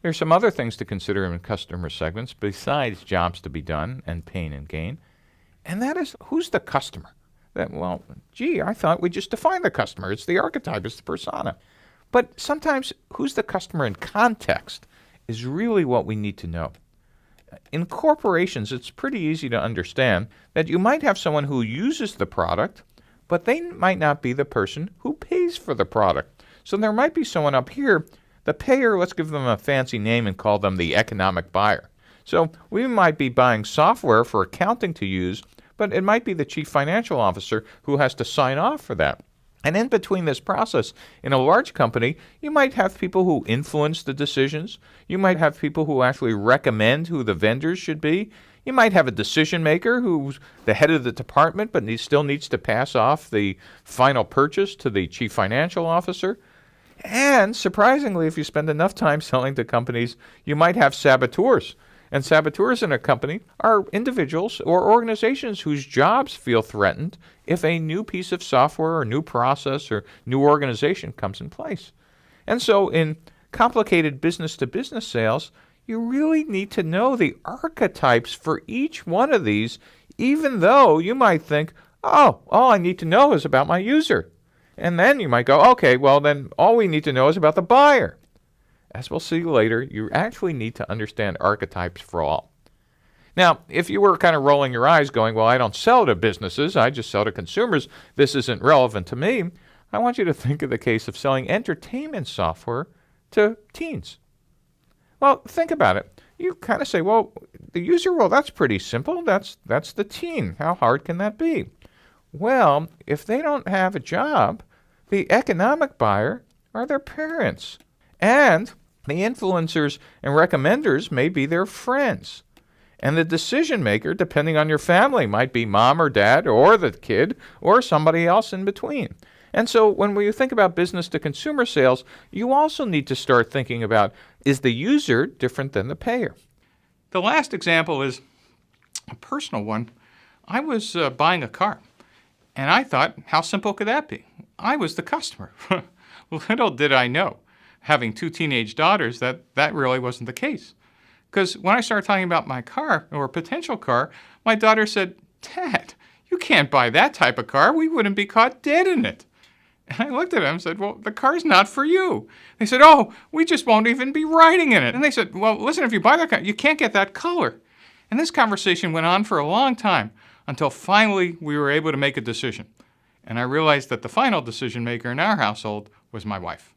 There's some other things to consider in customer segments besides jobs to be done and pain and gain, and that is who's the customer. I thought we just defined the customer. It's the archetype, it's the persona. But sometimes who's the customer in context is really what we need to know. In corporations, it's pretty easy to understand that you might have someone who uses the product, but they might not be the person who pays for the product. So there might be someone up here, the payer, let's give them a fancy name and call them the economic buyer. So we might be buying software for accounting to use, but it might be the chief financial officer who has to sign off for that. And in between this process, in a large company, you might have people who influence the decisions. You might have people who actually recommend who the vendors should be. You might have a decision maker who's the head of the department, but he still needs to pass off the final purchase to the chief financial officer. And surprisingly, if you spend enough time selling to companies, you might have saboteurs. And saboteurs in a company are individuals or organizations whose jobs feel threatened if a new piece of software or new process or new organization comes in place. And so in complicated business-to-business sales, you really need to know the archetypes for each one of these, even though you might think, oh, all I need to know is about my user. And then you might go, okay, well then all we need to know is about the buyer. As we'll see later, you actually need to understand archetypes for all. Now, if you were kind of rolling your eyes going, well, I don't sell to businesses, I just sell to consumers, this isn't relevant to me, I want you to think of the case of selling entertainment software to teens. Well, think about it. You kind of say, well, the user, well, that's pretty simple. That's the teen. How hard can that be? Well, if they don't have a job, the economic buyer are their parents. And the influencers and recommenders may be their friends. And the decision maker, depending on your family, might be mom or dad or the kid or somebody else in between. And so when we think about business to consumer sales, you also need to start thinking about, is the user different than the payer? The last example is a personal one. I was buying a car, and I thought, how simple could that be? I was the customer. Little did I know, having two teenage daughters, that really wasn't the case. Because when I started talking about my car, or a potential car, my daughter said, Dad, you can't buy that type of car. We wouldn't be caught dead in it. And I looked at them and said, well, the car's not for you. They said, oh, we just won't even be riding in it. And they said, well, listen, if you buy that car, you can't get that color. And this conversation went on for a long time until finally we were able to make a decision. And I realized that the final decision maker in our household was my wife.